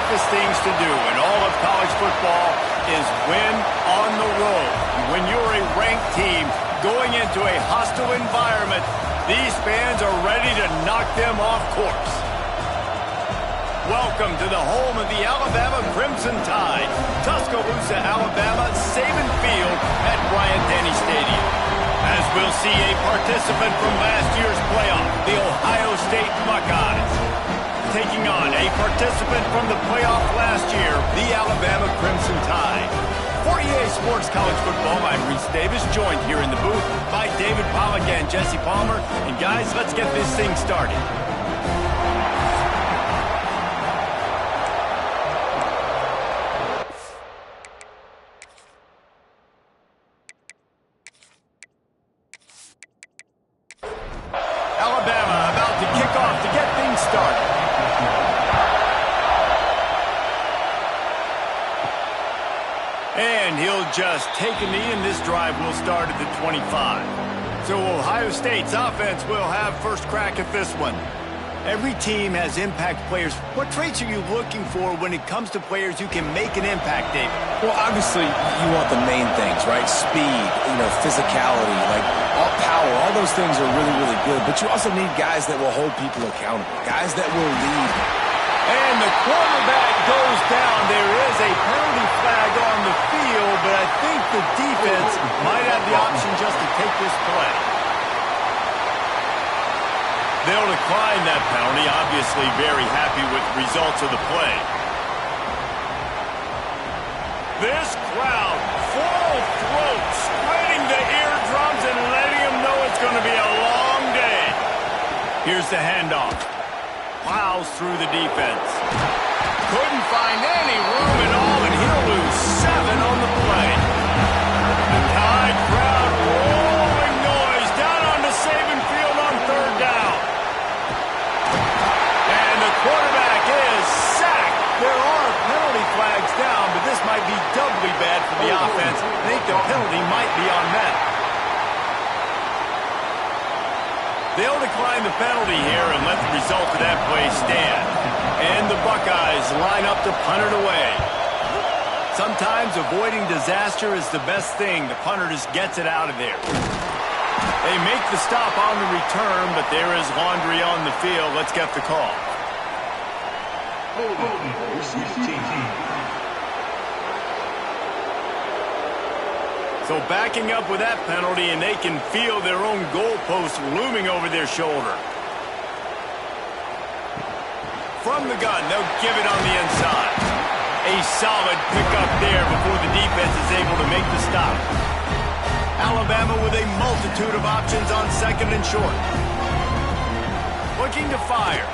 toughest things to do in all of college football is win on the road. When you're a ranked team going into a hostile environment, these fans are ready to knock them off course. Welcome to the home of the Alabama Crimson Tide, Tuscaloosa, Alabama, Saban Field at Bryant-Denny Stadium. As we'll see a participant from last year's playoff, the Ohio State Buckeyes, taking on a participant from the playoff last year, the Alabama Crimson Tide. For EA Sports College Football, I'm Reese Davis, joined here in the booth by David Pollack and Jesse Palmer. And guys, let's get this thing started. Alabama about to kick off to get things started. And he'll just take a knee, and this drive will start at the 25. So Ohio State's offense will have first crack at this one. Every team has impact players. What traits are you looking for when it comes to players who can make an impact, David? Well, obviously, you want the main things, right? Speed, physicality, all power. All those things are really, really good. But you also need guys that will hold people accountable, guys that will lead. And the quarterback goes down. There is a penalty flag on the field, but I think the defense might have the option just to take this play. They'll decline that penalty, obviously very happy with the results of the play. This crowd, full throat, spreading the eardrums and letting them know it's going to be a long day. Here's the handoff. Plows through the defense. Couldn't find any room at all, and he'll lose 7 on the play. The Tide crowd rolling noise down onto Saban Field on third down. And the quarterback is sacked. There are penalty flags down, but this might be doubly bad for the offense. I think the penalty might be on them. They'll decline the penalty here and let the result of that play stand. And the Buckeyes line up to punt it away. Sometimes avoiding disaster is the best thing. The punter just gets it out of there. They make the stop on the return, but there is laundry on the field. Let's get the call. So backing up with that penalty, and they can feel their own goalpost looming over their shoulder. From the gun, they'll give it on the inside. A solid pickup there before the defense is able to make the stop. Alabama with a multitude of options on second and short. Looking to fire.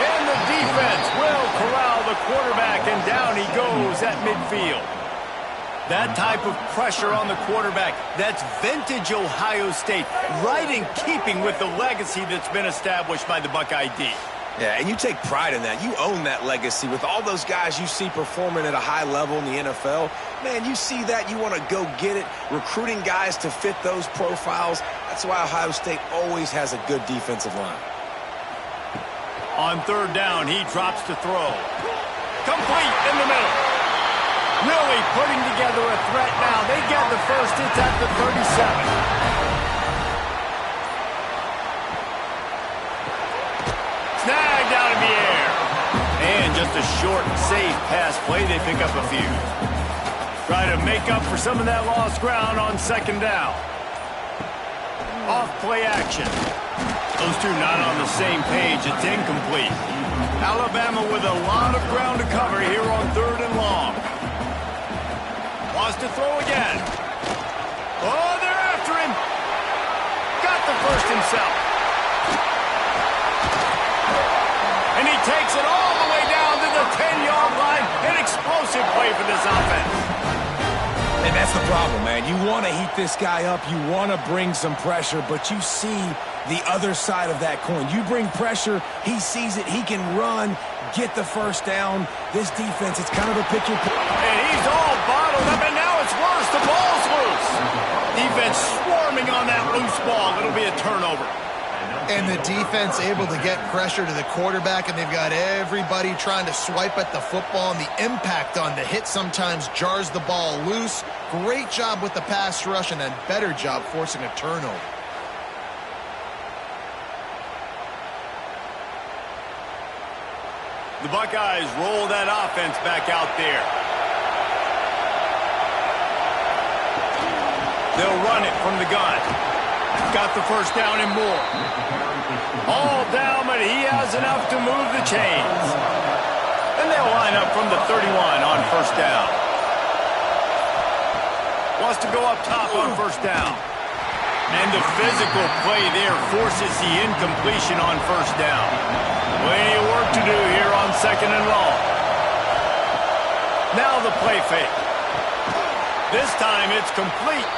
And the defense will corral the quarterback, and down he goes at midfield. That type of pressure on the quarterback, that's vintage Ohio State, right in keeping with the legacy that's been established by the Buckeye D. Yeah, and you take pride in that. You own that legacy with all those guys you see performing at a high level in the NFL. Man, you see that, you want to go get it, recruiting guys to fit those profiles. That's why Ohio State always has a good defensive line. On third down, he drops to throw. Complete in the middle. Really putting together a threat now. They get the first. It's at the 37. Snagged out of the air. And just a short, safe pass play. They pick up a few. Try to make up for some of that lost ground on second down. Off play action. Those two not on the same page. It's incomplete. Alabama with a lot of ground to cover here on third and long. Wants to throw again. Oh, they're after him. Got the first himself. And he takes it all the way down to the 10-yard line. An explosive play for this offense. And that's the problem, man. You want to heat this guy up. You want to bring some pressure, but you see the other side of that coin. You bring pressure, he sees it, he can run, get the first down. This defense, it's kind of a picture. And he's all bottled up, and now it's worse. The ball's loose. Defense swarming on that loose ball. It'll be a turnover. And the defense able to get pressure to the quarterback, and they've got everybody trying to swipe at the football, and the impact on the hit sometimes jars the ball loose. Great job with the pass rush, and a better job forcing a turnover. The Buckeyes roll that offense back out there. They'll run it from the gun. Got the first down and more. All down, but he has enough to move the chains. And they'll line up from the 31 on first down. Wants to go up top on first down. And the physical play there forces the incompletion on first down. Plenty of work to do here on second and long. Now the play fake. This time it's complete.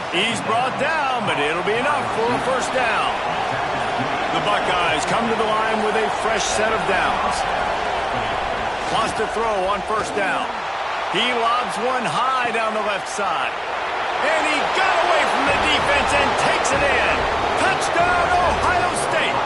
He's brought down, but it'll be enough for a first down. The Buckeyes come to the line with a fresh set of downs. Wants to throw on first down. He lobs one high down the left side. And he got away from the defense and takes it in. Touchdown, Ohio State.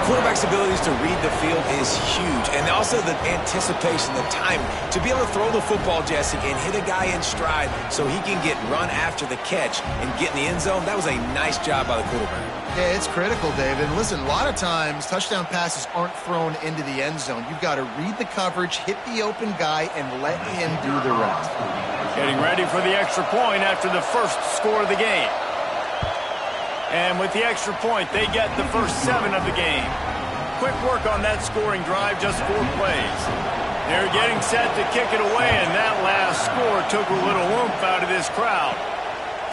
Quarterback's abilities to read the field is huge, and also the anticipation, the time to be able to throw the football, Jesse, and hit a guy in stride so he can get run after the catch and get in the end zone. That was a nice job by the quarterback. Yeah, it's critical, David. And listen, a lot of times touchdown passes aren't thrown into the end zone. You've got to read the coverage, hit the open guy, and let him do the rest. Getting ready for the extra point after the first score of the game. And with the extra point, they get the first 7 of the game. Quick work on that scoring drive, just 4 plays. They're getting set to kick it away, and that last score took a little oomph out of this crowd.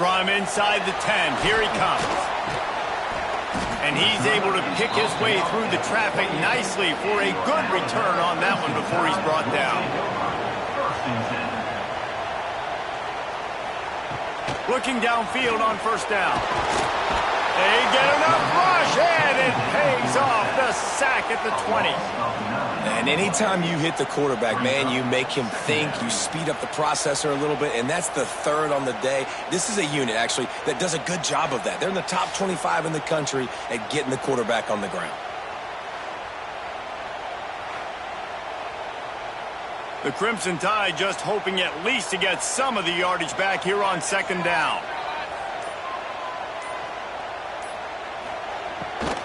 From inside the 10, here he comes. And he's able to pick his way through the traffic nicely for a good return on that one before he's brought down. Looking downfield on first down. They get enough rush, and it pays off the sack at the 20. And anytime you hit the quarterback, man, you make him think, you speed up the processor a little bit, and that's the 3rd on the day. This is a unit, actually, that does a good job of that. They're in the top 25 in the country at getting the quarterback on the ground. The Crimson Tide just hoping at least to get some of the yardage back here on second down.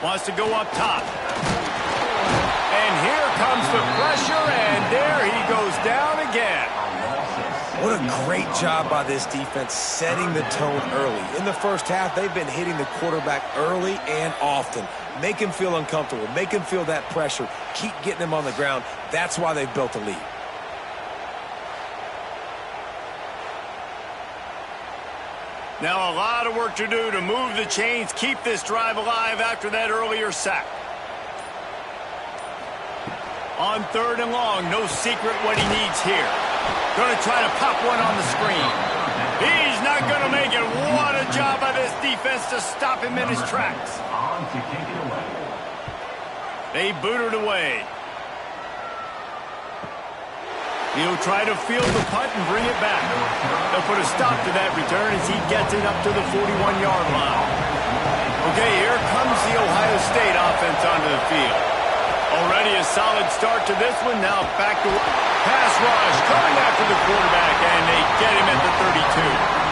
Wants to go up top. And here comes the pressure, and there he goes down again. What a great job by this defense setting the tone early. In the first half, they've been hitting the quarterback early and often. Make him feel uncomfortable. Make him feel that pressure. Keep getting him on the ground. That's why they've built a lead. Now a lot of work to do to move the chains, keep this drive alive after that earlier sack. On 3rd and long, no secret what he needs here. Going to try to pop one on the screen. He's not going to make it. What a job by this defense to stop him in his tracks. They boot it away. He'll try to field the punt and bring it back. They'll put a stop to that return as he gets it up to the 41-yard line. Okay, here comes the Ohio State offense onto the field. Already a solid start to this one. Now back to pass rush, coming after the quarterback, and they get him at the 32.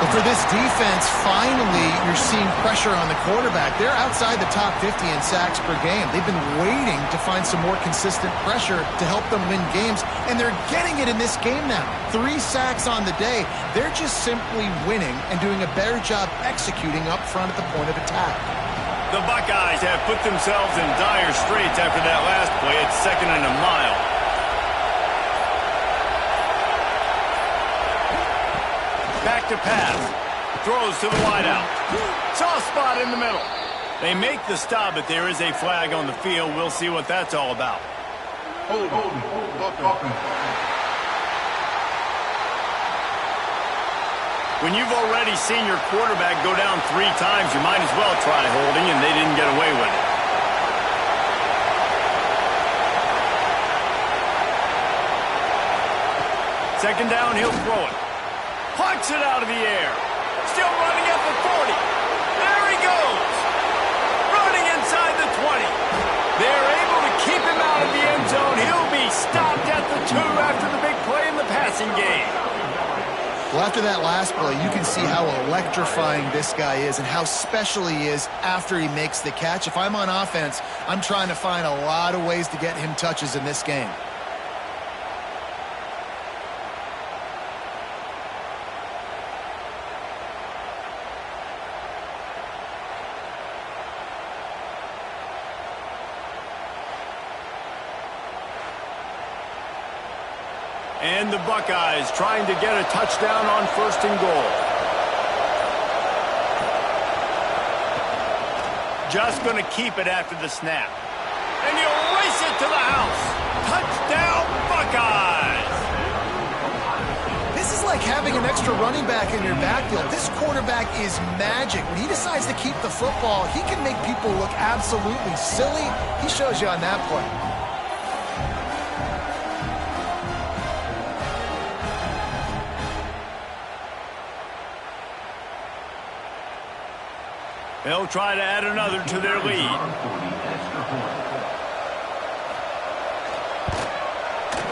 But for this defense, finally, you're seeing pressure on the quarterback. They're outside the top 50 in sacks per game. They've been waiting to find some more consistent pressure to help them win games, and they're getting it in this game now. 3 sacks on the day. They're just simply winning and doing a better job executing up front at the point of attack. The Buckeyes have put themselves in dire straits after that last play. It's 2nd and a mile. Back to pass. Throws to the wideout. Soft spot in the middle. They make the stop, but there is a flag on the field. We'll see what that's all about. Hold. When you've already seen your quarterback go down 3 times, you might as well try holding, and they didn't get away with it. Second down, he'll throw it. Plucks it out of the air. Still running at the 40. there he goes. Running inside the 20. They're able to keep him out of the end zone. He'll be stopped at the 2 after the big play in the passing game. Well, after that last play, you can see how electrifying this guy is and how special he is after he makes the catch. If I'm on offense, I'm trying to find a lot of ways to get him touches in this game. And the Buckeyes trying to get a touchdown on 1st and goal. Just going to keep it after the snap. And he'll race it to the house. Touchdown, Buckeyes! This is like having an extra running back in your backfield. This quarterback is magic. When he decides to keep the football, he can make people look absolutely silly. He shows you on that play. They'll try to add another to their lead.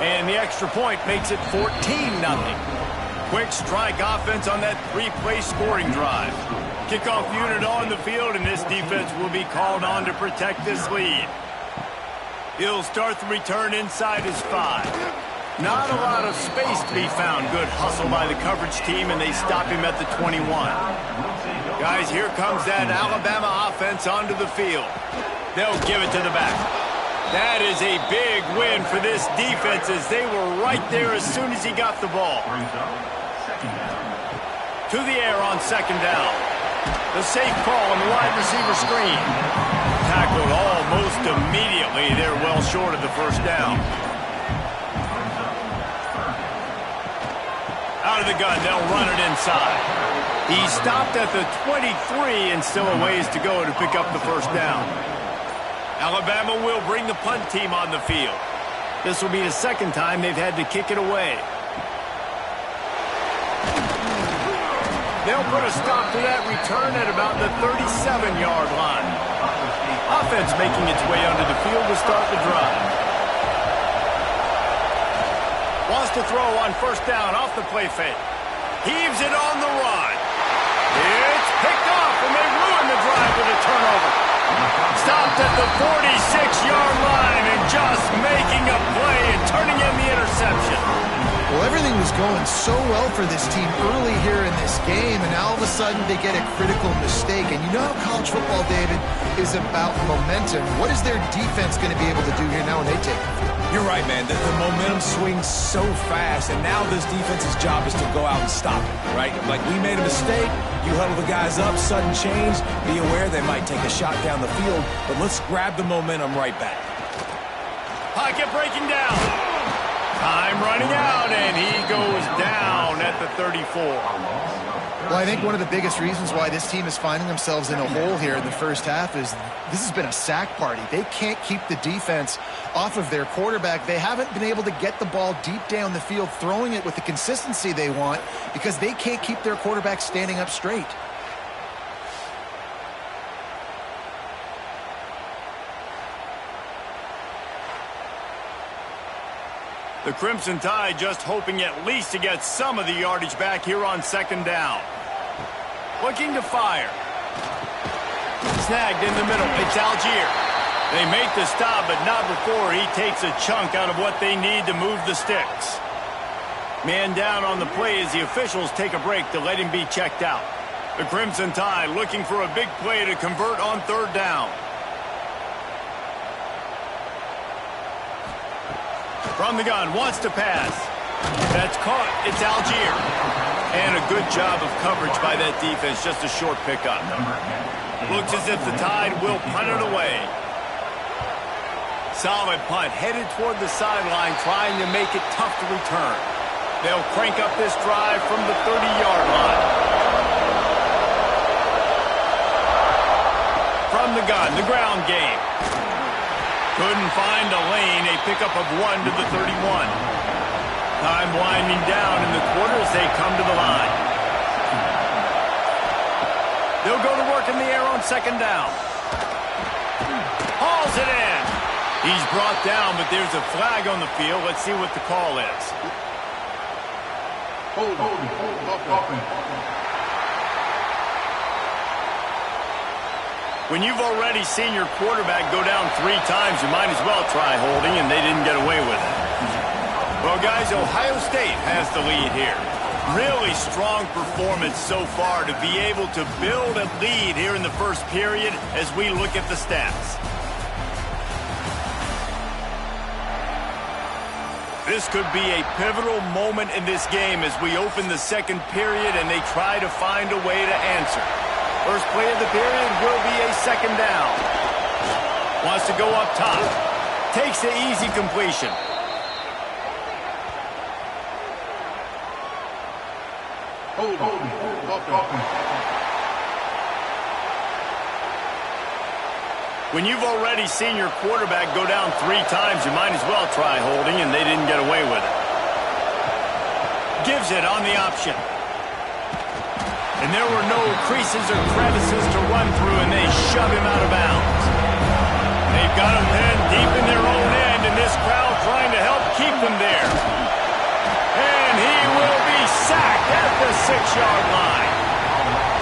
And the extra point makes it 14-0. Quick strike offense on that 3-play scoring drive. Kickoff unit on the field, and this defense will be called on to protect this lead. He'll start the return inside his 5. Not a lot of space to be found. Good hustle by the coverage team, and they stop him at the 21. Guys, here comes that Alabama offense onto the field. They'll give it to the back. That is a big win for this defense as they were right there as soon as he got the ball. To the air on 2nd down. The safe call on the wide receiver screen. Tackled almost immediately. They're well short of the 1st down. Out of the gun, they'll run it inside. He stopped at the 23 and still a ways to go to pick up the 1st down. Alabama will bring the punt team on the field. This will be the 2nd time they've had to kick it away. They'll put a stop to that return at about the 37-yard line. Offense making its way onto the field to start the drive. Wants to throw on 1st down off the play fake. Heaves it on the run. It's picked off, and they ruin the drive with a turnover. Stopped at the 46-yard line and just making a play and turning in the interception. Well, everything was going so well for this team early here in this game, and all of a sudden they get a critical mistake. And you know how college football, David, is about momentum. What is their defense going to be able to do here now when they take it? You're right, man. The momentum swings so fast, and now this defense's job is to go out and stop it, right? Like, we made a mistake, you huddle the guys up, sudden change, be aware they might take a shot down the field, but let's grab the momentum right back. Pocket breaking down. Time running out, and he goes down at the 34. Well, I think one of the biggest reasons why this team is finding themselves in a hole here in the 1st half is this has been a sack party. They can't keep the defense off of their quarterback. They haven't been able to get the ball deep down the field, throwing it with the consistency they want because they can't keep their quarterback standing up straight. The Crimson Tide just hoping at least to get some of the yardage back here on 2nd down. Looking to fire. Snagged in the middle. It's Algier. They make the stop, but not before he takes a chunk out of what they need to move the sticks. Man down on the play as the officials take a break to let him be checked out. The Crimson Tide looking for a big play to convert on 3rd down. From the gun, wants to pass. That's caught. It's Algier. And a good job of coverage by that defense. Just a short pickup. Looks as if the Tide will punt it away. Solid punt. Headed toward the sideline, trying to make it tough to return. They'll crank up this drive from the 30-yard line. From the gun, the ground game. Couldn't find a lane, a pickup of 1 to the 31. Time winding down in the quarter as they come to the line. He'll go to work in the air on second down. Hauls it in. He's brought down, but there's a flag on the field. Let's see what the call is. Hold. When you've already seen your quarterback go down 3 times, you might as well try holding, and they didn't get away with it. Well, guys, Ohio State has the lead here. Really strong performance so far to be able to build a lead here in the first period as we look at the stats. This could be a pivotal moment in this game as we open the second period and they try to find a way to answer. First play of the period will be a second down. Wants to go up top. Takes the easy completion. When you've already seen your quarterback go down 3 times, you might as well try holding, and they didn't get away with it. Gives it on the option. And there were no creases or crevices to run through, and they shove him out of bounds. They've got him pinned deep in their own end, and this crowd trying to help keep them there. And he will be sacked at the 6-yard line.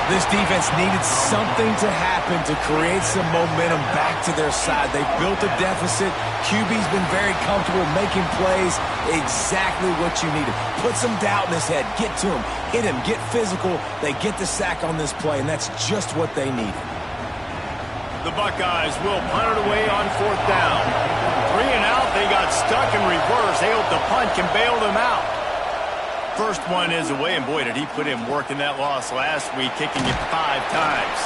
This defense needed something to happen to create some momentum back to their side. They built a deficit. QB's been very comfortable making plays. Exactly what you needed. Put some doubt in his head. Get to him. Hit him. Get physical. They get the sack on this play, and that's just what they needed. The Buckeyes will punt it away on 4th down. 3 and out. They got stuck in reverse. They hope the punt can bail them out. First one is away, and boy, did he put in work in that loss last week, kicking it 5 times.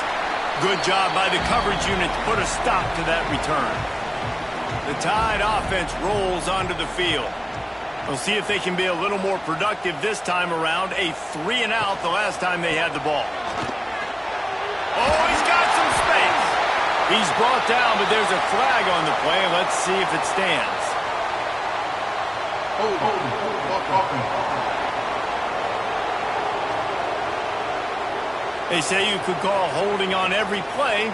Good job by the coverage unit to put a stop to that return. The Tide offense rolls onto the field. We'll see if they can be a little more productive this time around. A 3 and out the last time they had the ball. Oh, he's got some space. He's brought down, but there's a flag on the play. Let's see if it stands. They say you could call holding on every play.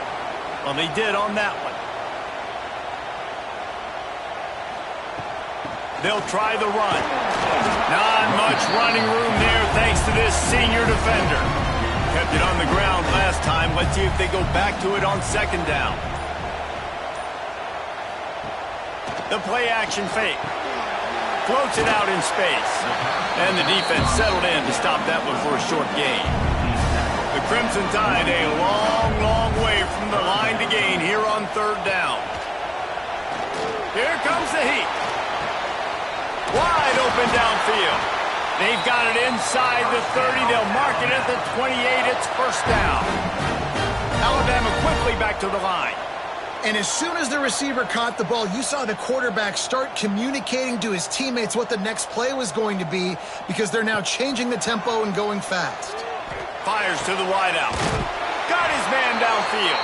Well, they did on that one. They'll try the run. Not much running room there thanks to this senior defender. Kept it on the ground last time. Let's see if they go back to it on second down. The play action fake. Floats it out in space. And the defense settled in to stop that one for a short gain. The Crimson Tide a long, long way from the line to gain here on 3rd down. Here comes the heat. Wide open downfield. They've got it inside the 30. They'll mark it at the 28. It's first down. Alabama quickly back to the line. And as soon as the receiver caught the ball, you saw the quarterback start communicating to his teammates what the next play was going to be because they're now changing the tempo and going fast. Fires to the wideout. Got his man downfield.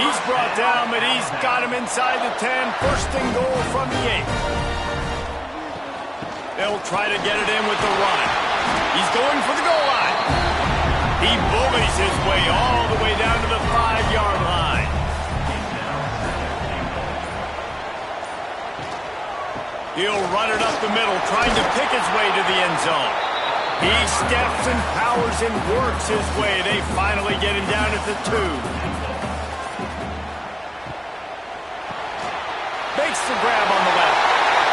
He's brought down, but he's got him inside the 10. First and goal from the 8. They'll try to get it in with the run. He's going for the goal line. He bullies his way all the way down to the 5-yard line. He'll run it up the middle, trying to pick his way to the end zone. He steps and powers and works his way. They finally get him down at the 2. Makes the grab on the left.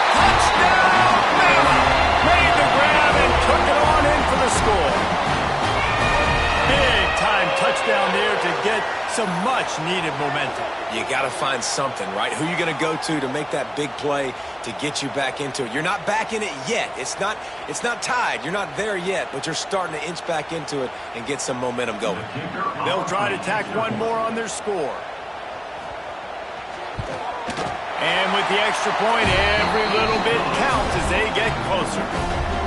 Touchdown, Bama! Made the grab and took it on in for the score. Big time touchdown there to get some much-needed momentum. You got to find something, right? Who are you going to go to make that big play to get you back into it? You're not back in it yet. It's not tied. You're not there yet, but you're starting to inch back into it and get some momentum going. They'll try to tack one more on their score. And with the extra point, every little bit counts as they get closer.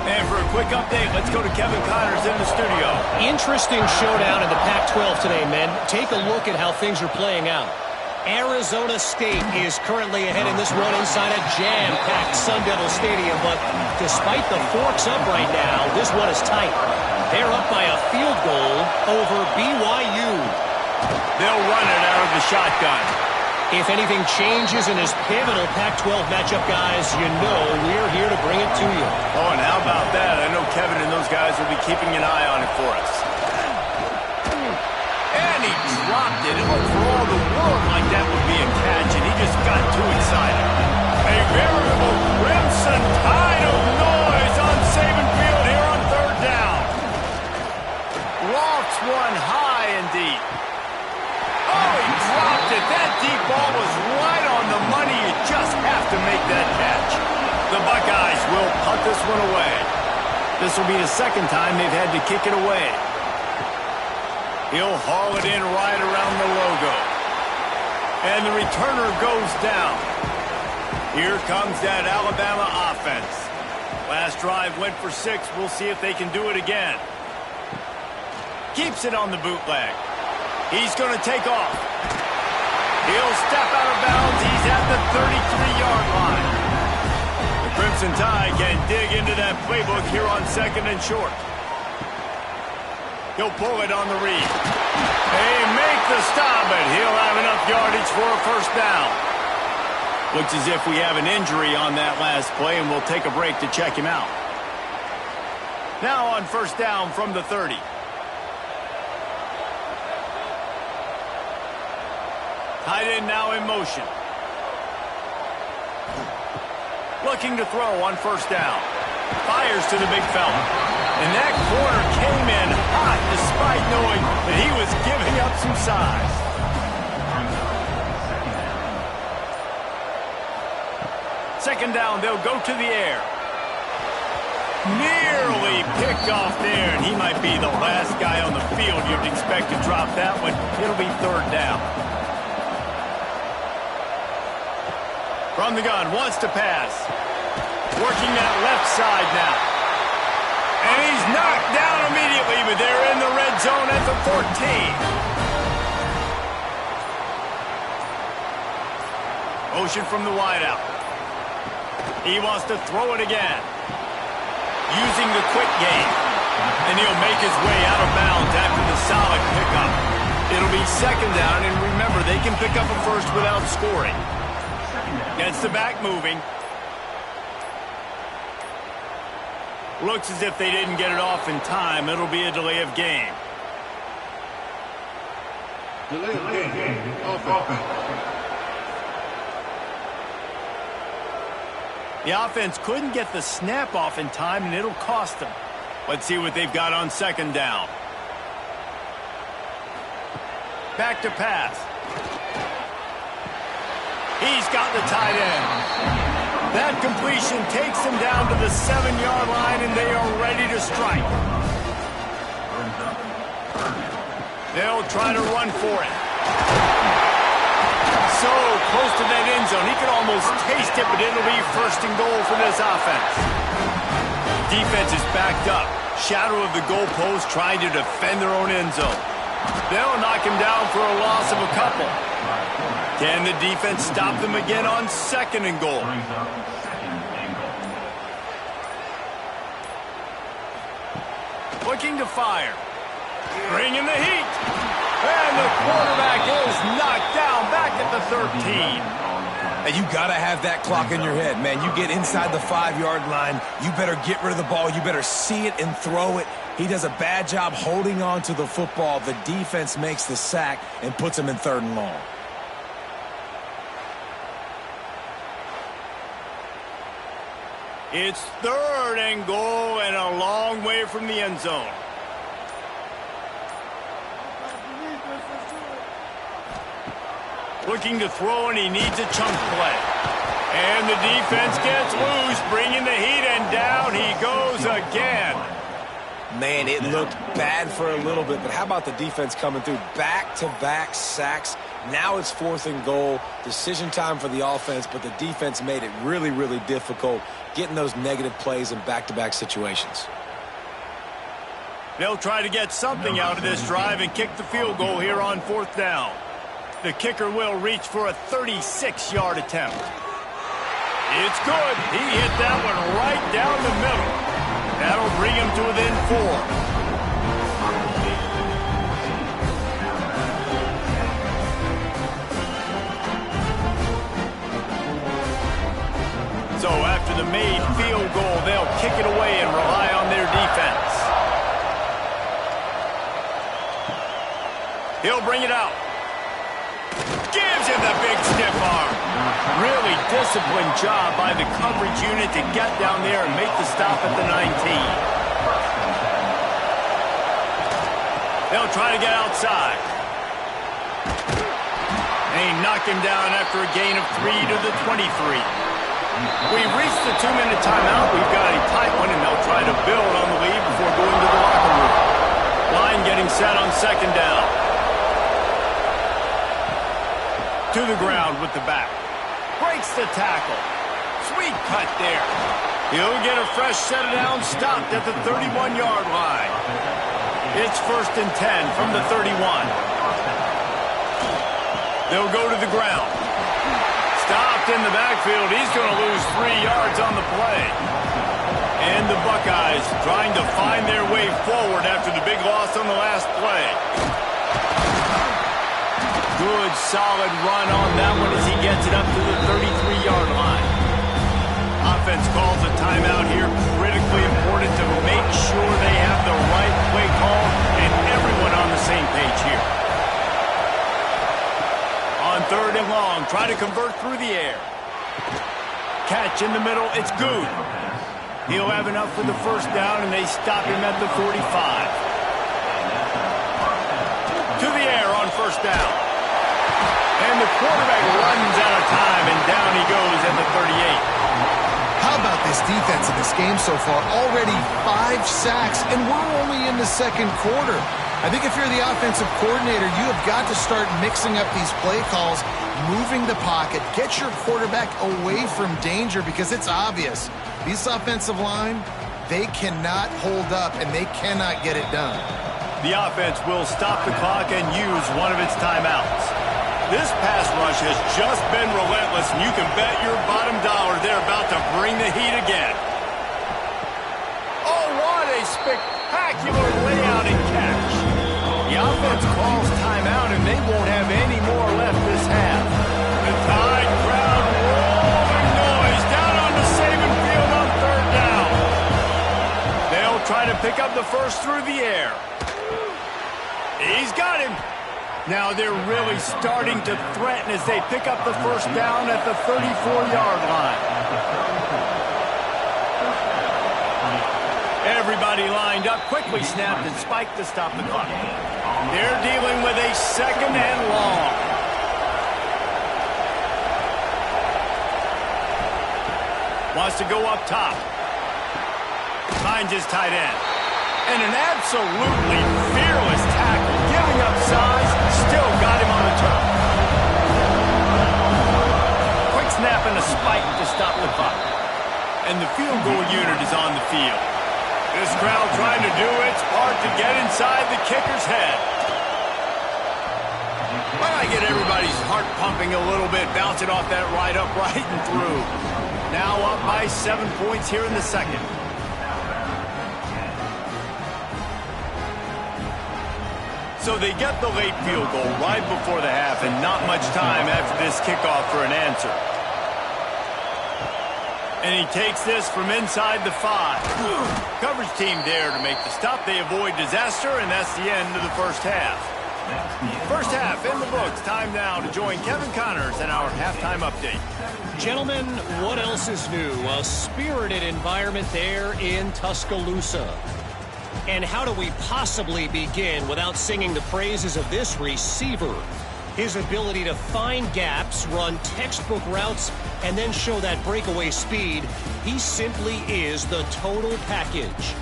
And for a quick update, let's go to Kevin Connors in the studio. Interesting showdown in the Pac-12 today, men. Take a look at how things are playing out. Arizona State is currently ahead in this one inside a jam-packed Sun Devil Stadium, but despite the forks up right now, this one is tight. They're up by a field goal over BYU. They'll run it out of the shotgun. If anything changes in this pivotal Pac-12 matchup, guys, you know we're here to bring it to you. Oh, and how about that? I know Kevin and those guys will be keeping an eye on it for us. And he dropped it. It looked for all the world like that would be a catch, and he just got too excited. A veritable crimson tide of noise on Saban Field here on third down. Lofts one high and deep. Oh, he dropped it. That deep ball was right on the money. You just have to make that catch. The Buckeyes will punt this one away. This will be the second time they've had to kick it away. He'll haul it in right around the logo. And the returner goes down. Here comes that Alabama offense. Last drive went for 6. We'll see if they can do it again. Keeps it on the bootleg. He's going to take off. He'll step out of bounds. He's at the 33-yard line. The Crimson Tide can dig into that playbook here on second and short. He'll pull it on the read. They make the stop, but he'll have enough yardage for a first down. Looks as if we have an injury on that last play, and we'll take a break to check him out. Now on first down from the 30. Tight end now in motion. Looking to throw on first down. Fires to the big fella. And that corner came in hot despite knowing that he was giving up some size. Second down, they'll go to the air. Nearly picked off there, and he might be the last guy on the field you'd expect to drop that one. It'll be third down. From the gun, wants to pass. Working that left side now. And he's knocked down immediately, but they're in the red zone at the 14. Motion from the wideout. He wants to throw it again. Using the quick game. And he'll make his way out of bounds after the solid pickup. It'll be second down, and remember, they can pick up a first without scoring. Gets the back moving. Looks as if they didn't get it off in time. It'll be a delay of game. Delay of game. Offense. The offense couldn't get the snap off in time, and it'll cost them. Let's see what they've got on second down. Back to pass. He's got the tight end. That completion takes them down to the 7-yard line, and they are ready to strike. They'll try to run for it. So close to that end zone. He could almost taste it, but it'll be first and goal for this offense. Defense is backed up. Shadow of the goalpost trying to defend their own end zone. They'll knock him down for a loss of a couple. Can the defense stop them again on second and goal? Looking to fire. Bringing the heat. And the quarterback is knocked down back at the 13. And you got to have that clock in your head, man. You get inside the 5-yard line, you better get rid of the ball. You better see it and throw it. He does a bad job holding on to the football. The defense makes the sack and puts him in third and long. It's third and goal and a long way from the end zone. Looking to throw, and he needs a chunk play. And the defense gets loose, bringing the heat, and down he goes again. Man, it looked bad for a little bit, but how about the defense coming through? Back-to-back sacks. Now it's fourth and goal. Decision time for the offense, but the defense made it really, really difficult getting those negative plays in back-to-back situations. They'll try to get something out of this drive and kick the field goal here on fourth down. The kicker will reach for a 36-yard attempt. It's good. He hit that one right down the middle. That'll bring him to within 4. So after the made field goal, they'll kick it away and rely on their defense. He'll bring it out. Gives him the big stiff arm. Really disciplined job by the coverage unit to get down there and make the stop at the 19. They'll try to get outside. And he knocked him down after a gain of 3 to the 23. We've reached the 2-minute timeout. We've got a tight one, and they'll try to build on the lead before going to the locker room. Line getting set on second down. To the ground with the back. Breaks the tackle. Sweet cut there. He'll get a fresh set of downs stopped at the 31-yard line. It's 1st and 10 from the 31. They'll go to the ground. Stopped in the backfield. He's going to lose 3 yards on the play. And the Buckeyes trying to find their way forward after the big loss on the last play. Good, solid run on that one as he gets it up to the 33-yard line. Offense calls a timeout here. Critically important to make sure they have the right play call and everyone on the same page here. On 3rd and long, try to convert through the air. Catch in the middle, it's good. He'll have enough for the 1st down, and they stop him at the 45. To the air on 1st down. And the quarterback runs out of time, and down he goes at the 38. How about this defense in this game so far? Already 5 sacks, and we're only in the 2nd quarter. I think if you're the offensive coordinator, you have got to start mixing up these play calls, moving the pocket, get your quarterback away from danger because it's obvious. This offensive line, they cannot hold up and they cannot get it done. The offense will stop the clock and use one of its timeouts. This pass rush has just been relentless, and you can bet your bottom dollar they're about to bring the heat again. Oh, what a spectacular layout and catch. The offense calls timeout, and they won't have any more left this half. The Tide crowd rolling noise down on the Saban field on 3rd down. They'll try to pick up the first through the air. He's got him. Now they're really starting to threaten as they pick up the 1st down at the 34-yard line. Everybody lined up, quickly snapped and spiked to stop the clock. They're dealing with a 2nd and long. Wants to go up top. Finds his tight end. And an absolutely fearless tackle. Giving up size, still got him on the turf. Quick snap and a spike to stop the clock. And the field goal unit is on the field. This crowd trying to do its part to get inside the kicker's head. Well, I get everybody's heart pumping a little bit, bouncing off that right upright and through. Now up by 7 points here in the 2nd. So they get the late field goal right before the half, and not much time after this kickoff for an answer. And he takes this from inside the 5. Coverage team there to make the stop. They avoid disaster, and that's the end of the 1st half. 1st half in the books. Time now to join Kevin Connors in our halftime update. Gentlemen, what else is new? A spirited environment there in Tuscaloosa. And how do we possibly begin without singing the praises of this receiver? His ability to find gaps, run textbook routes, and then show that breakaway speed. He simply is the total package.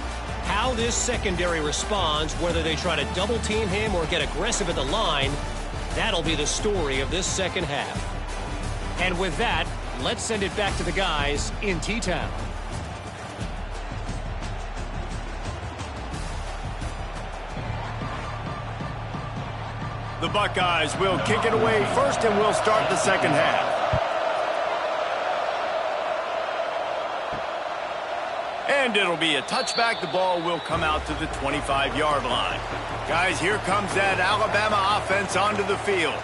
How this secondary responds, whether they try to double team him or get aggressive at the line, that'll be the story of this 2nd half. And with that, let's send it back to the guys in T-Town. The Buckeyes will kick it away first, and we'll start the second half. And it'll be a touchback. The ball will come out to the 25-yard line. Guys, here comes that Alabama offense onto the field.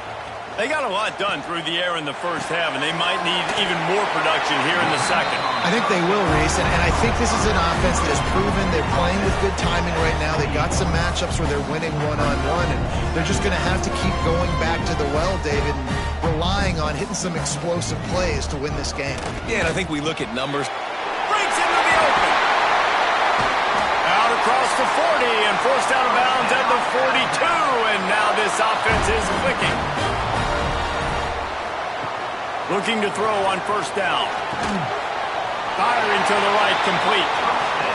They got a lot done through the air in the first half, and they might need even more production here in the second. I think they will, Reese, and I think this is an offense that has proven they're playing with good timing right now. They got some matchups where they're winning one-on-one, and they're just going to have to keep going back to the well, David, and relying on hitting some explosive plays to win this game. Yeah, and I think we look at numbers. Breaks into the open. Out across the 40 and forced out of bounds at the 42, and now this offense is clicking. Looking to throw on first down. Firing to the right, complete.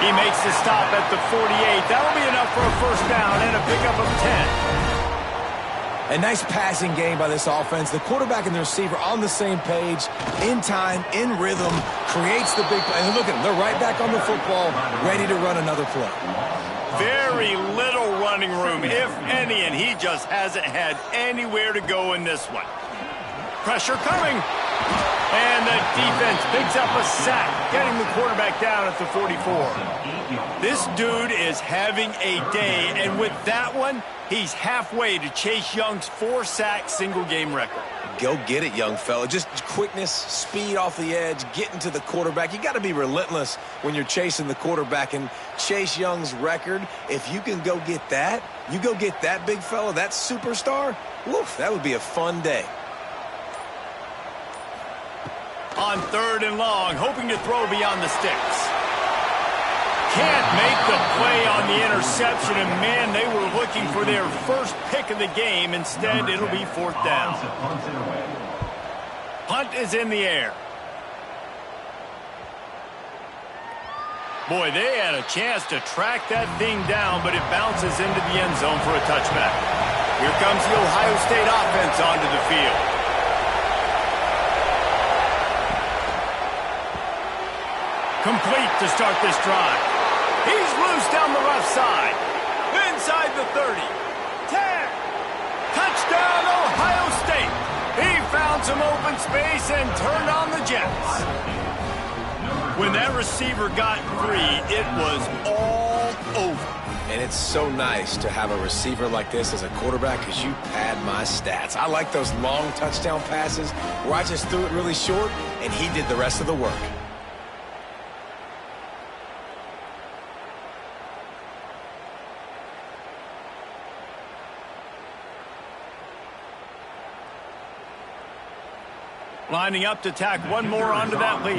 He makes the stop at the 48. That'll be enough for a first down and a pickup of 10. A nice passing game by this offense. The quarterback and the receiver on the same page, in time, in rhythm, creates the big play. And look at them. They're right back on the football, ready to run another play. Very little running room, if any, and he just hasn't had anywhere to go in this one. Pressure coming. And the defense picks up a sack, getting the quarterback down at the 44. This dude is having a day, and with that one, he's halfway to Chase Young's 4-sack single-game record. Go get it, young fella. Just quickness, speed off the edge, getting to the quarterback. You got to be relentless when you're chasing the quarterback. And Chase Young's record, if you can go get that, you go get that big fella, that superstar, woof, that would be a fun day. On third and long, hoping to throw beyond the sticks. Can't make the play on the interception, and man, they were looking for their first pick of the game. Instead, it'll be fourth down. Punt is in the air. Boy, they had a chance to track that thing down, but it bounces into the end zone for a touchback. Here comes the Ohio State offense onto the field. Complete to start this drive. He's loose down the left side. Inside the 30. 10. Touchdown, Ohio State. He found some open space and turned on the Jets. When that receiver got free, it was all over. And it's so nice to have a receiver like this as a quarterback because you pad my stats. I like those long touchdown passes where I just threw it really short and he did the rest of the work. Lining up to tack one more onto that lead.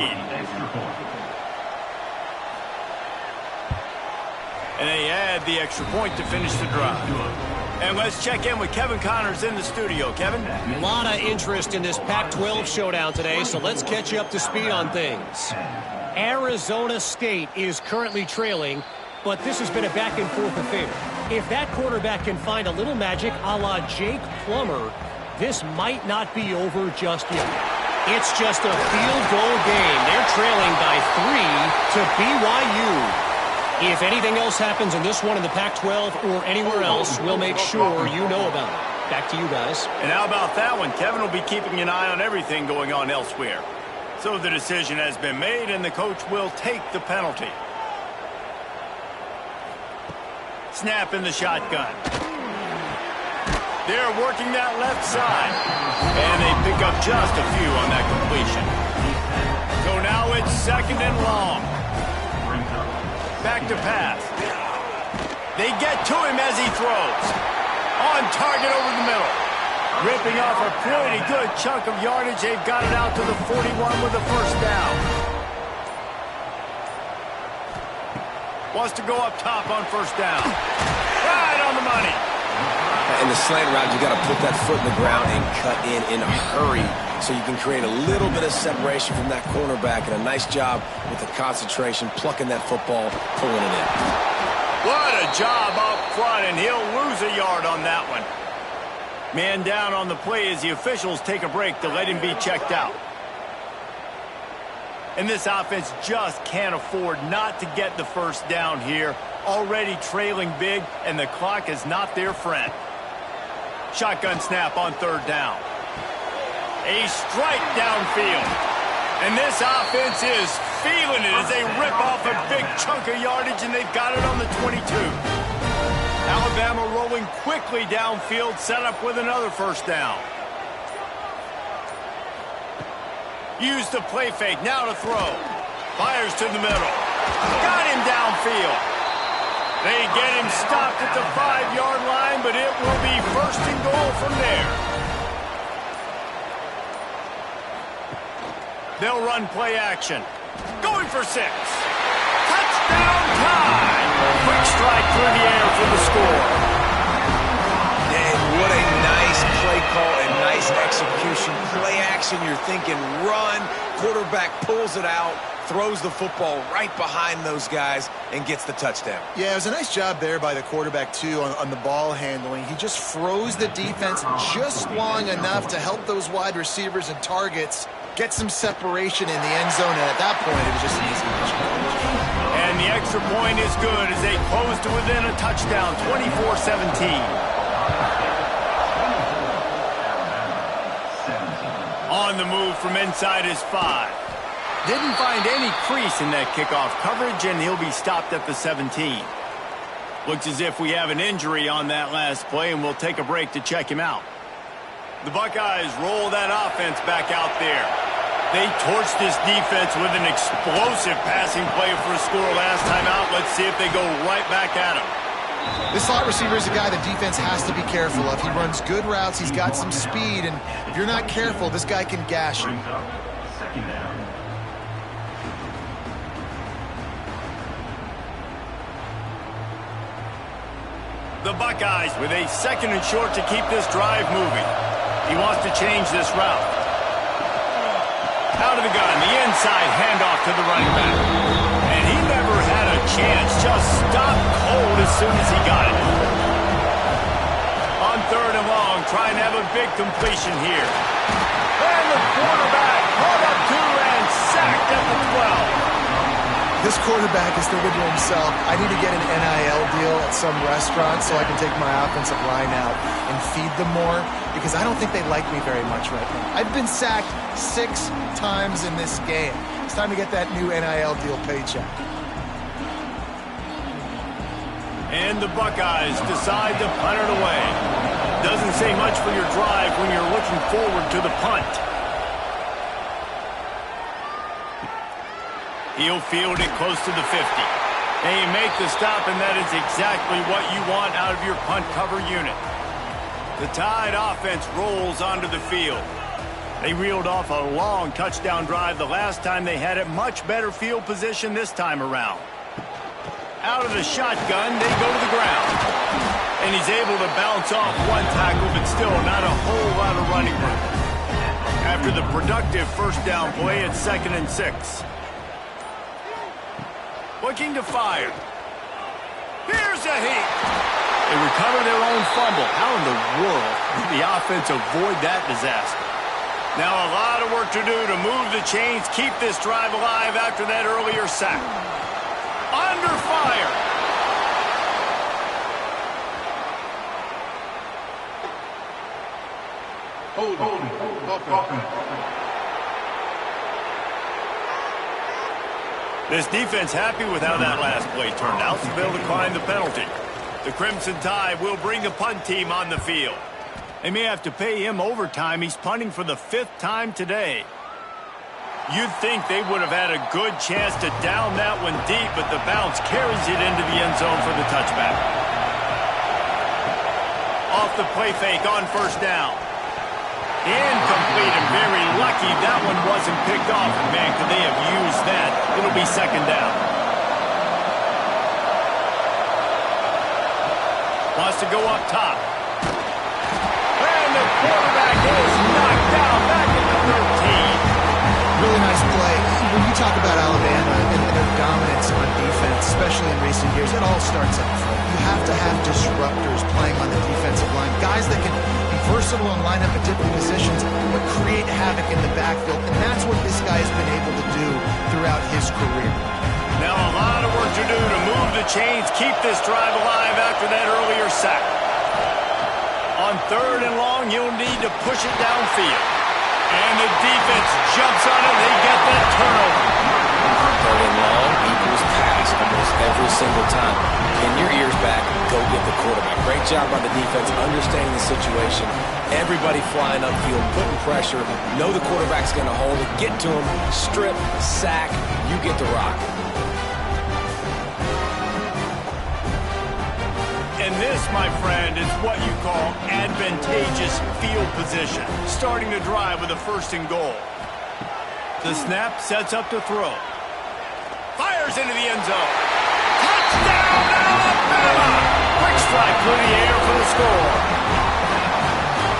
And they add the extra point to finish the drive. And let's check in with Kevin Connors in the studio. Kevin? A lot of interest in this Pac-12 showdown today, so let's catch you up to speed on things. Arizona State is currently trailing, but this has been a back-and-forth affair. If that quarterback can find a little magic a la Jake Plummer, this might not be over just yet. It's just a field goal game. They're trailing by 3 to BYU. If anything else happens in this one in the Pac-12 or anywhere else, we'll make sure you know about it. Back to you guys. And how about that one? Kevin will be keeping an eye on everything going on elsewhere. So the decision has been made, and the coach will take the penalty. Snap in the shotgun. They're working that left side. And they pick up just a few on that completion. So now it's second and long. Back to pass. They get to him as he throws. On target over the middle. Ripping off a pretty good chunk of yardage. They've got it out to the 41 with the first down. Wants to go up top on first down. Right on the money. In the slant route, you got to put that foot in the ground and cut in a hurry so you can create a little bit of separation from that cornerback, and a nice job with the concentration, plucking that football, pulling it in. What a job up front, and he'll lose a yard on that one. Man down on the play as the officials take a break to let him be checked out. And this offense just can't afford not to get the first down here. Already trailing big, and the clock is not their friend. shotgun snap on third down. A strike downfield. And this offense is feeling it as they rip off a big chunk of yardage, and they've got it on the 22. Alabama rolling quickly downfield, set up with another first down. Use the play fake, now to throw. Fires to the middle. Got him downfield. They get him stopped at the 5-yard line, but it will be first and goal from there. They'll run play action. Going for 6. Touchdown time! Quick strike through the air for the score. And what a nice play call and nice execution. Play action, you're thinking run. Quarterback pulls it out, throws the football right behind those guys, and gets the touchdown. Yeah, it was a nice job there by the quarterback, too, on the ball handling. He just froze the defense just long enough to help those wide receivers and targets get some separation in the end zone, and at that point, it was just an easy catch. And the extra point is good as they close to within a touchdown, 24-17. On the move from inside his 5. Didn't find any crease in that kickoff coverage, and he'll be stopped at the 17. Looks as if we have an injury on that last play, and we'll take a break to check him out. The Buckeyes roll that offense back out there. They torched this defense with an explosive passing play for a score last time out. Let's see if they go right back at him. This slot receiver is a guy the defense has to be careful of. He runs good routes. He's got some speed, and if you're not careful, this guy can gash you. The Buckeyes with a 2nd and short to keep this drive moving. He wants to change this route. Out of the gun, the inside handoff to the running back. And he never had a chance, just stopped cold as soon as he got it. On 3rd and long, trying to have a big completion here. And the quarterback caught up to and sacked at the 12. This quarterback is thinking to himself, I need to get an NIL deal at some restaurant so I can take my offensive line out and feed them more, because I don't think they like me very much right now. I've been sacked 6 times in this game. It's time to get that new NIL deal paycheck. And the Buckeyes decide to punt it away. Doesn't say much for your drive when you're looking forward to the punt. He'll field it close to the 50. And you make the stop, and that is exactly what you want out of your punt cover unit. The Tide offense rolls onto the field. They reeled off a long touchdown drive the last time they had it. Much better field position this time around. Out of the shotgun, they go to the ground. And he's able to bounce off one tackle, but still not a whole lot of running room. After the productive first down play, it's 2nd and 6. Looking to fire. Here's a heat. They recover their own fumble. How in the world did the offense avoid that disaster? Now a lot of work to do to move the chains, keep this drive alive after that earlier sack. Under fire. Holding. Offense. This defense happy with how that last play turned out, so they'll decline the penalty. The Crimson Tide will bring the punt team on the field. They may have to pay him overtime. He's punting for the 5th time today. You'd think they would have had a good chance to down that one deep, but the bounce carries it into the end zone for the touchback. Off the play fake on first down. Incomplete, and very lucky that one wasn't picked off. Man, could they have used that? It'll be 2nd down. Wants to go up top. And the quarterback is knocked down back at the 13. Really nice play. When you talk about Alabama and their dominance on defense, especially in recent years, it all starts up front. You have to have disruptors playing on the defensive line, guys that can be versatile and line up at different positions, but create havoc in the backfield, and that's what this guy has been able to do throughout his career. Now a lot of work to do to move the chains, keep this drive alive after that earlier sack. On 3rd and long, he'll need to push it downfield. And the defense jumps on it. They get that turnover. 3rd and long equals pass almost every single time. Pin your ears back, go get the quarterback. Great job by the defense understanding the situation. Everybody flying upfield, putting pressure. Know the quarterback's going to hold it. Get to him, strip, sack. You get the rock. And this, my friend, is what you call advantageous field position. Starting to drive with a 1st and goal. The snap sets up to throw. Fires into the end zone. Touchdown, Alabama! Quick strike through the air for the score.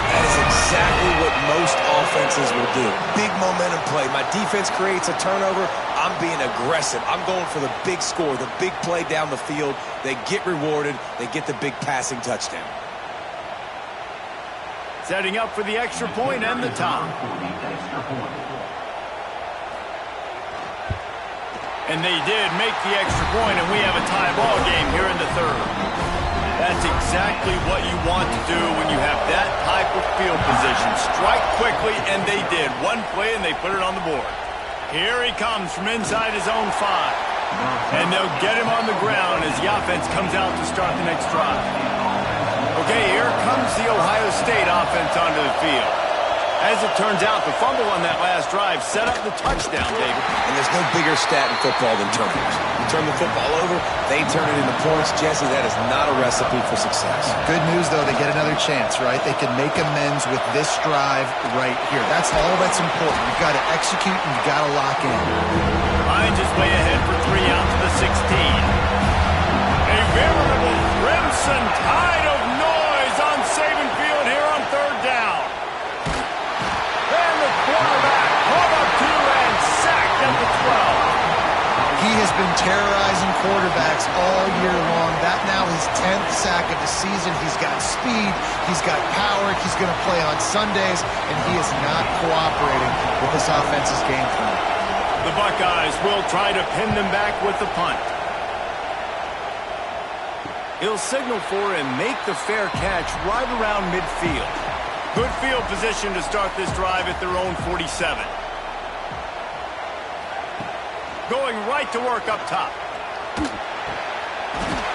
That is exactly what most offenses will do. Big momentum play. My defense creates a turnover. I'm being aggressive. I'm going for the big score, the big play down the field. They get rewarded. They get the big passing touchdown. Setting up for the extra point and the top. And they did make the extra point, and we have a tie ball game here in the 3rd. That's exactly what you want to do when you have that type of field position. Strike quickly, and they did. One play, and they put it on the board. Here he comes from inside his own 5. And they'll get him on the ground as the offense comes out to start the next drive. Okay, here comes the Ohio State offense onto the field. As it turns out, the fumble on that last drive set up the touchdown, David. And there's no bigger stat in football than turnovers. You turn the football over, they turn it into points. Jesse, that is not a recipe for success. Good news, though, they get another chance, right? They can make amends with this drive right here. That's all that's important. You've got to execute and you've got to lock in. Hines is way ahead for 3 out to the 16. A veritable crimson tide of noise on Saban Field here on 3rd down. And the quarterback called up to and sacked at the 12. He has been terrorizing quarterbacks all year long. That now his 10th sack of the season. He's got speed. He's got power. He's going to play on Sundays, and he is not cooperating with this offense's game plan. The Buckeyes will try to pin them back with the punt. He'll signal for and make the fair catch right around midfield. Good field position to start this drive at their own 47. Going right to work up top.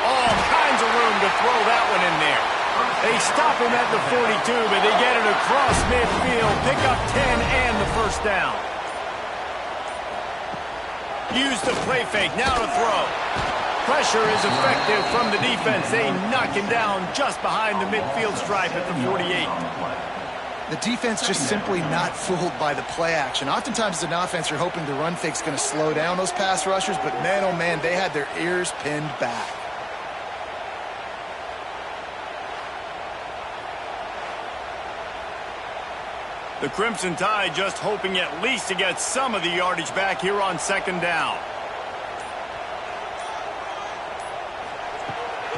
All kinds of room to throw that one in there. They stop him at the 42, but they get it across midfield. Pick up 10 and the 1st down. Use the play fake, now to throw. Pressure is effective from the defense. They knock him down just behind the midfield stripe at the 48. The defense just simply not fooled by the play action. Oftentimes as an offense, you're hoping the run fake's going to slow down those pass rushers, but man, oh man, they had their ears pinned back. The Crimson Tide just hoping at least to get some of the yardage back here on 2nd down.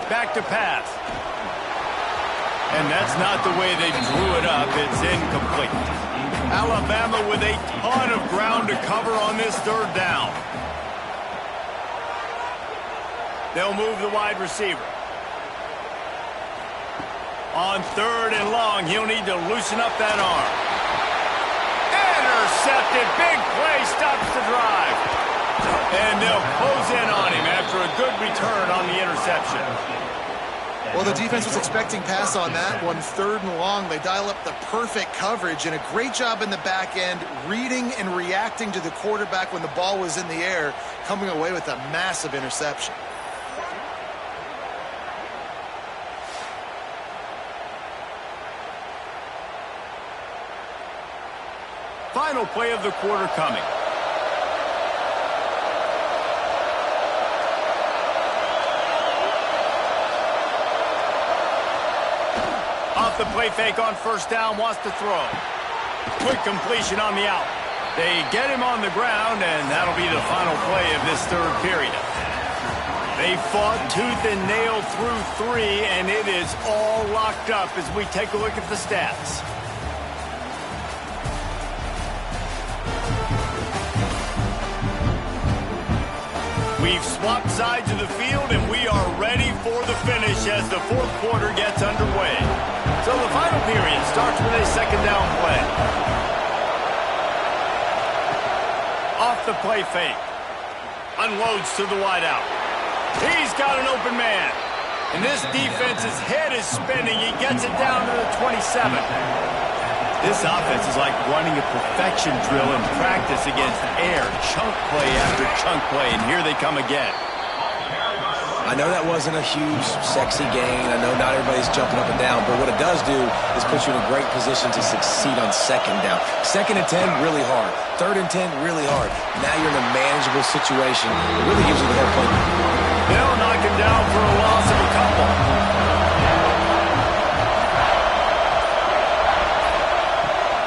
Back to pass. And that's not the way they drew it up. It's incomplete. Alabama with a ton of ground to cover on this 3rd down. They'll move the wide receiver. On 3rd and long, he'll need to loosen up that arm. Intercepted. Big play stops the drive. And they'll close in on him after a good return on the interception. Well, the defense was expecting pass on that one. 3rd and long, they dial up the perfect coverage and a great job in the back end, reading and reacting to the quarterback when the ball was in the air, coming away with a massive interception. Final play of the quarter coming. Off the play fake on 1st down, wants to throw. Quick completion on the out. They get him on the ground, and that'll be the final play of this 3rd period. They fought tooth and nail through 3, and it is all locked up as we take a look at the stats. We've swapped sides of the field, and we are ready for the finish as the fourth quarter gets underway. So the final period starts with a second down play. Off the play fake. Unloads to the wideout. He's got an open man. And this defense's head is spinning. He gets it down to the 27. This offense is like running a perfection drill in practice against air. Chunk play after chunk play, and here they come again. I know that wasn't a huge, sexy gain. I know not everybody's jumping up and down, but what it does do is put you in a great position to succeed on second down. Second and 10, really hard. Third and 10, really hard. Now you're in a manageable situation. It really gives you the whole playbook. They'll knock him down for a loss of a couple.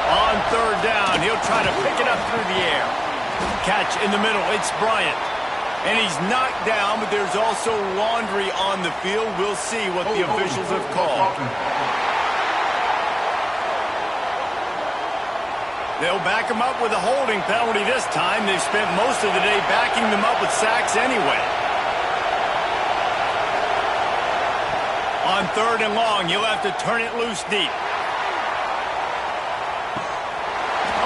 On third down, he'll try to pick it up through the air. Catch in the middle, it's Bryant. And he's knocked down, but there's also laundry on the field. We'll see what the officials have called. They'll back him up with a holding penalty this time. They've spent most of the day backing them up with sacks anyway. On third and long, you'll have to turn it loose deep.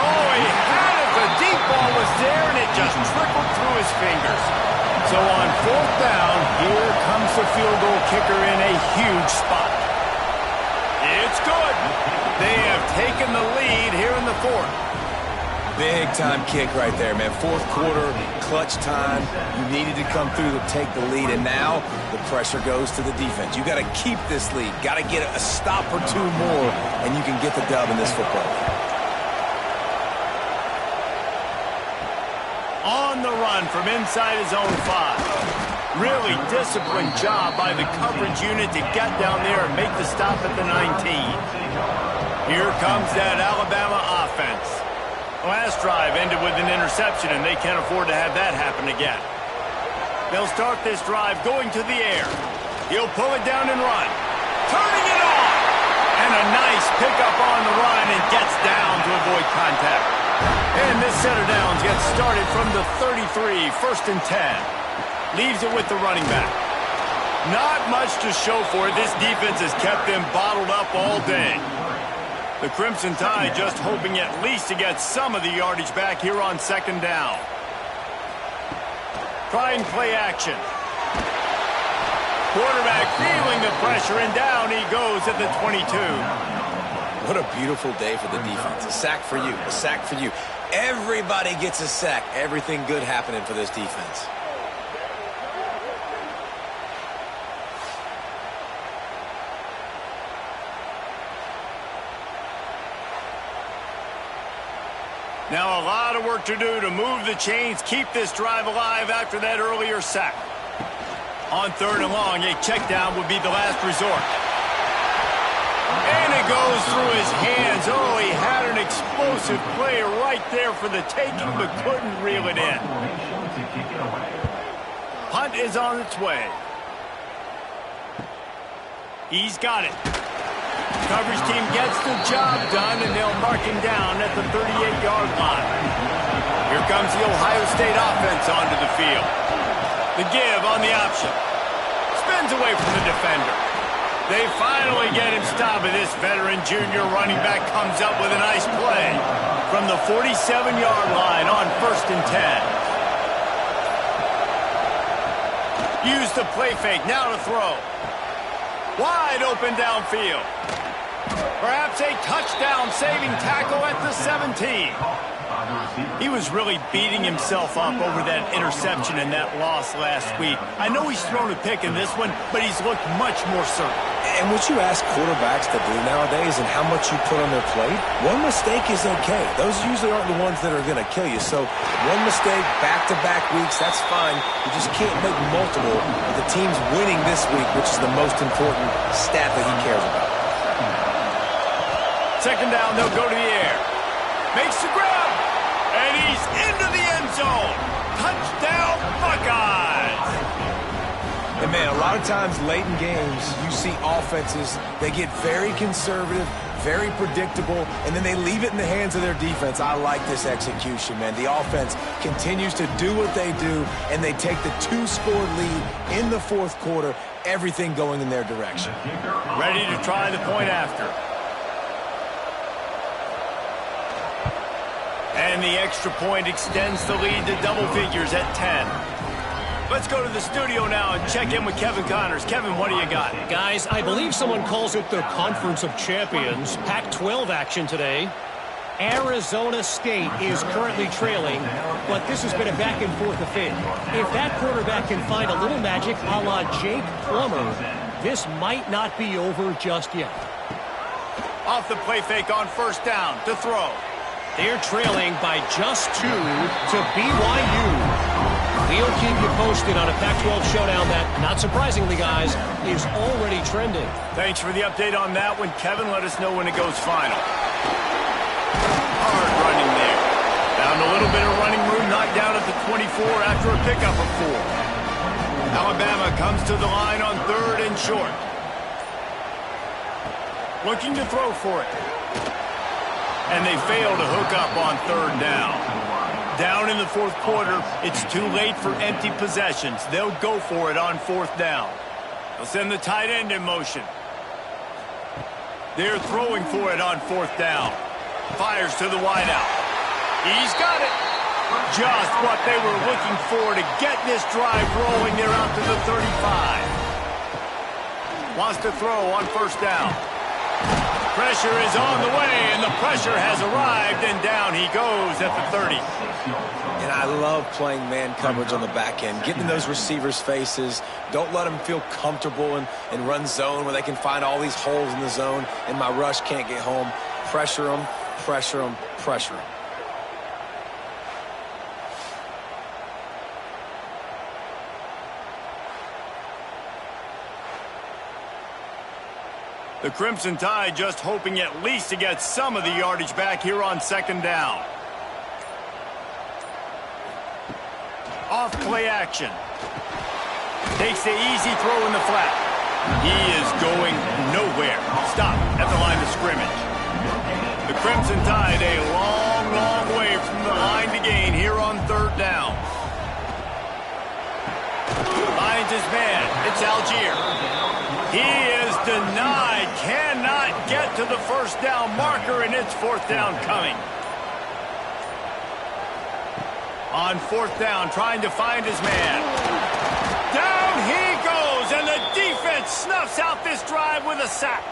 Oh, he had it. The deep ball was there, and it just trickled through his fingers. So on fourth down, here comes the field goal kicker in a huge spot. It's good. They have taken the lead here in the fourth. Big-time kick right there, man. Fourth quarter, clutch time. You needed to come through to take the lead, and now the pressure goes to the defense. You got to keep this lead. Got to get a stop or two more, and you can get the dub in this football game. On the run from inside his own 5. Really disciplined job by the coverage unit to get down there and make the stop at the 19. Here comes that Alabama offense. Last drive ended with an interception, and they can't afford to have that happen again. They'll start this drive going to the air. He'll pull it down and run. Turning it on! And a nice pickup on the run and gets down to avoid contact. And this set of downs gets started from the 33, first and 10. Leaves it with the running back. Not much to show for it. This defense has kept them bottled up all day. The Crimson Tide just hoping at least to get some of the yardage back here on second down. Try and play action. Quarterback feeling the pressure, and down he goes at the 22. What a beautiful day for the defense. A sack for you, a sack for you. Everybody gets a sack. Everything good happening for this defense. Now a lot of work to do to move the chains, keep this drive alive after that earlier sack. On third and long, a check down would be the last resort. And it goes through his hands. Oh, he had an explosive play right there for the taking, but couldn't reel it in. Punt is on its way. He's got it. Coverage team gets the job done, and they'll mark him down at the 38-yard line. Here comes the Ohio State offense onto the field. The give on the option. Spins away from the defender. They finally get him stopped, and this veteran junior running back comes up with a nice play from the 47-yard line on first and 10. Use the play fake, now to throw. Wide open downfield. Perhaps a touchdown-saving tackle at the 17. He was really beating himself up over that interception and that loss last week. I know he's thrown a pick in this one, but he's looked much more certain. And what you ask quarterbacks to do nowadays and how much you put on their plate, one mistake is okay. Those usually aren't the ones that are going to kill you. So one mistake, back-to-back weeks, that's fine. You just can't make multiple. But the team's winning this week, which is the most important stat that he cares about. Second down, they'll go to the air. Makes the grab. And he's into the end zone. Touchdown, Buckeyes. And, man, a lot of times late in games, you see offenses, they get very conservative, very predictable, and then they leave it in the hands of their defense. I like this execution, man. The offense continues to do what they do, and they take the 2-score lead in the fourth quarter, everything going in their direction. Ready to try the point after. And the extra point extends the lead to double figures at 10. Let's go to the studio now and check in with Kevin Connors. Kevin, what do you got? Guys, I believe someone calls it the Conference of Champions. Pac-12 action today. Arizona State is currently trailing, but this has been a back-and-forth affair. If that quarterback can find a little magic a la Jake Plummer, this might not be over just yet. Off the play fake on first down to throw. They're trailing by just 2 to BYU. We'll keep you posted on a Pac-12 showdown that, not surprisingly, guys, is already trending. Thanks for the update on that one, Kevin. Let us know when it goes final. Hard running there. Found a little bit of running room, knocked down at the 24 after a pickup of 4. Alabama comes to the line on 3rd and short. Looking to throw for it. And they fail to hook up on 3rd down. Down in the fourth quarter, it's too late for empty possessions. They'll go for it on 4th down. They'll send the tight end in motion. They're throwing for it on 4th down. Fires to the wideout. He's got it. Just what they were looking for to get this drive rolling. They're out to the 35. Wants to throw on 1st down. Pressure is on the way, and the pressure has arrived, and down he goes at the 30. And I love playing man coverage on the back end, getting in those receivers' faces. Don't let them feel comfortable and run zone where they can find all these holes in the zone, and my rush can't get home. Pressure them, pressure them, pressure them. The Crimson Tide just hoping at least to get some of the yardage back here on 2nd down. Off play action. Takes the easy throw in the flat. He is going nowhere. Stop at the line of scrimmage. The Crimson Tide a long, long way from the line to gain here on 3rd down. Finds his man. It's Algier. He is denied. Cannot get to the 1st down marker, and it's 4th down coming. On 4th down, trying to find his man. Down he goes, and the defense snuffs out this drive with a sack.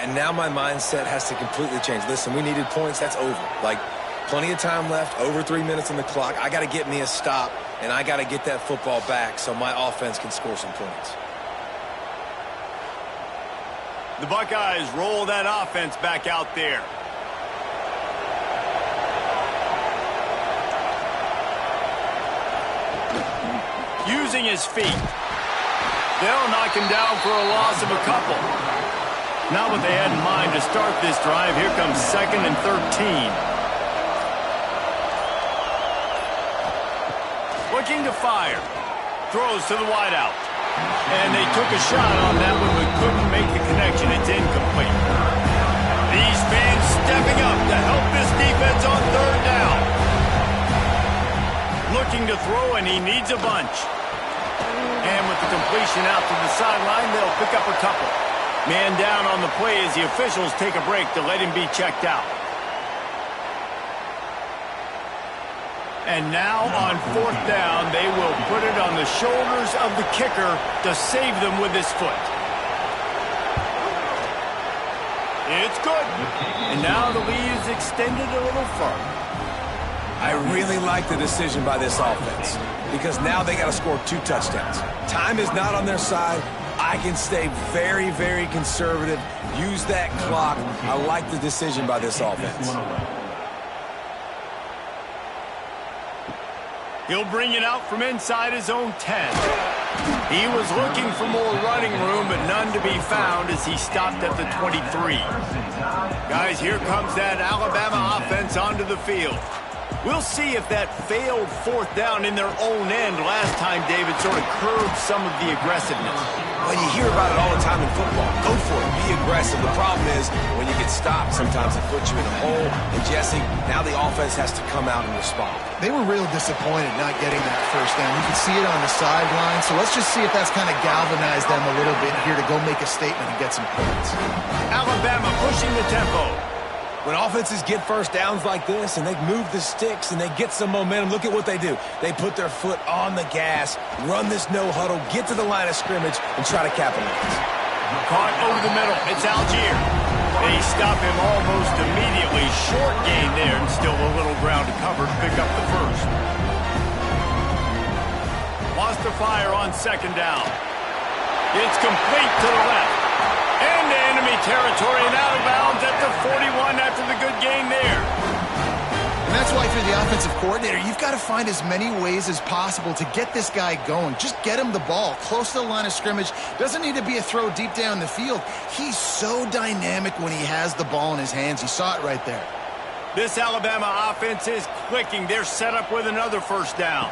And now my mindset has to completely change. Listen, we needed points. That's over. Like, plenty of time left, over 3 minutes on the clock. I got to get me a stop, and I got to get that football back so my offense can score some points. The Buckeyes roll that offense back out there. Using his feet. They'll knock him down for a loss of a couple. Not what they had in mind to start this drive. Here comes 2nd and 13. Looking to fire. Throws to the wideout. And they took a shot on that one but couldn't make the connection. It's incomplete. These fans stepping up to help this defense on 3rd down. Looking to throw, and he needs a bunch. And with the completion out to the sideline, they'll pick up a couple. Man down on the play as the officials take a break to let him be checked out. And now on 4th down, they will put it on the shoulders of the kicker to save them with his foot. It's good. And now the lead is extended a little further. I really like the decision by this offense because now they got to score 2 touchdowns. Time is not on their side. I can stay very, very conservative, use that clock. I like the decision by this offense. He'll bring it out from inside his own 10. He was looking for more running room, but none to be found as he stopped at the 23. Guys, here comes that Alabama offense onto the field. We'll see if that failed fourth down in their own end last time, David, sort of curbed some of the aggressiveness. Well, you hear about it all the time in football. Go for it. Be aggressive. The problem is when you get stopped, sometimes it puts you in a hole. And, Jesse, now the offense has to come out and respond. They were real disappointed not getting that first down. You can see it on the sideline. So let's just see if that's kind of galvanized them a little bit here to go make a statement and get some points. Alabama pushing the tempo. When offenses get first downs like this and they move the sticks and they get some momentum, look at what they do. They put their foot on the gas, run this no-huddle, get to the line of scrimmage, and try to capitalize. Caught over the middle. It's Algier. They stop him almost immediately. Short gain there and still a little ground to cover to pick up the first. Lost the fire on second down. It's complete to the left. Into enemy territory and out of bounds at the 41 after the good gain there. And that's why if you're the offensive coordinator, you've got to find as many ways as possible to get this guy going. Just get him the ball close to the line of scrimmage. Doesn't need to be a throw deep down the field. He's so dynamic when he has the ball in his hands. You saw it right there. This Alabama offense is clicking. They're set up with another first down.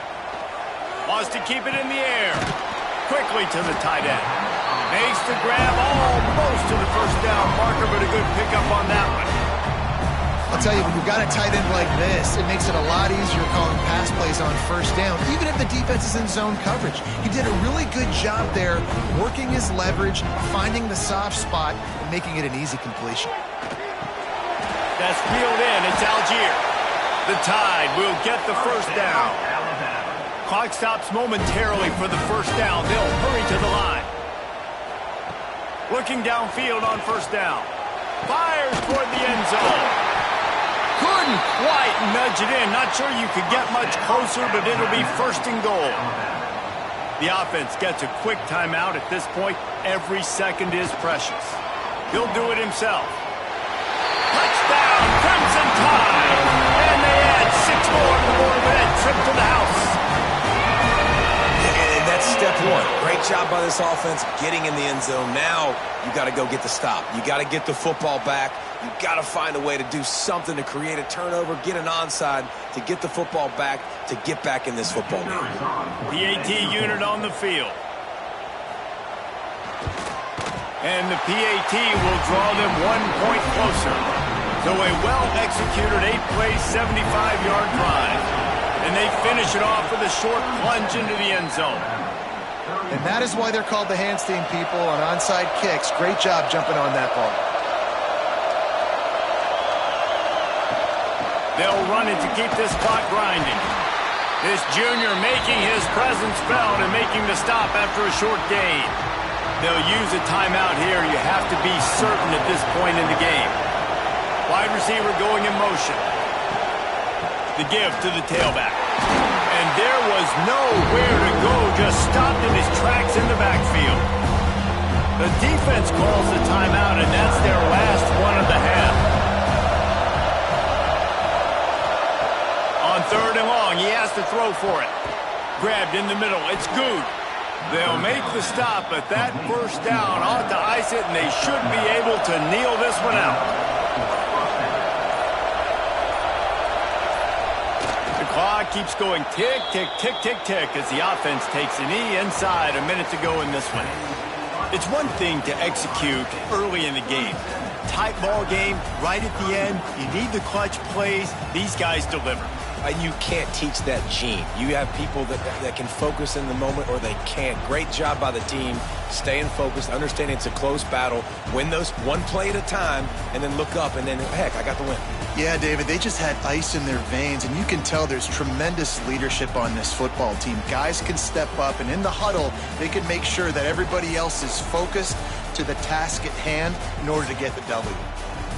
Wants to keep it in the air. Quickly to the tight end. Makes the grab almost to the first down marker, but a good pickup on that one. I'll tell you, when you've got a tight end like this, it makes it a lot easier calling pass plays on first down, even if the defense is in zone coverage. He did a really good job there, working his leverage, finding the soft spot, and making it an easy completion. That's peeled in. It's Algier. The Tide will get the first down. Clock stops momentarily for the first down. They'll hurry to the line. Looking downfield on first down. Fires toward the end zone. Couldn't quite nudge it in. Not sure you could get much closer, but it'll be first and goal. The offense gets a quick timeout at this point. Every second is precious. He'll do it himself. Touchdown, Crimson Tide. And they add 6 more to the board with that trip to the house. Step one. Great job by this offense getting in the end zone. Now you got to go get the stop. You got to get the football back. You got to find a way to do something to create a turnover, get an onside, to get the football back, to get back in this football game. PAT unit on the field. And the PAT will draw them 1 point closer. So a well-executed 8-play, 75-yard drive. And they finish it off with a short plunge into the end zone. And that is why they're called the Handstein people on onside kicks. Great job jumping on that ball. They'll run it to keep this clock grinding. This junior making his presence felt and making the stop after a short gain. They'll use a timeout here. You have to be certain at this point in the game. Wide receiver going in motion. The give to the tailback. And there was nowhere to go, just stopped in his tracks in the backfield. The defense calls the timeout, and that's their last one of the half. On third and long, he has to throw for it. Grabbed in the middle, it's good. They'll make the stop, but that first down ought to ice it, and they should be able to kneel this one out. Clock keeps going tick, tick, tick, tick, tick as the offense takes a knee inside. A minute to go in this one. It's one thing to execute early in the game. Tight ball game, right at the end. You need the clutch plays. These guys deliver. You can't teach that gene. You have people that can focus in the moment or they can't. Great job by the team, staying focused, understanding it's a close battle, win those one play at a time, and then look up, and then, heck, I got the win. Yeah, David, they just had ice in their veins, and you can tell there's tremendous leadership on this football team. Guys can step up, and in the huddle, they can make sure that everybody else is focused to the task at hand in order to get the W.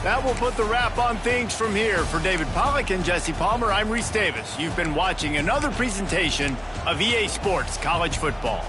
That will put the wrap on things from here. For David Pollack and Jesse Palmer, I'm Reese Davis. You've been watching another presentation of EA Sports College Football.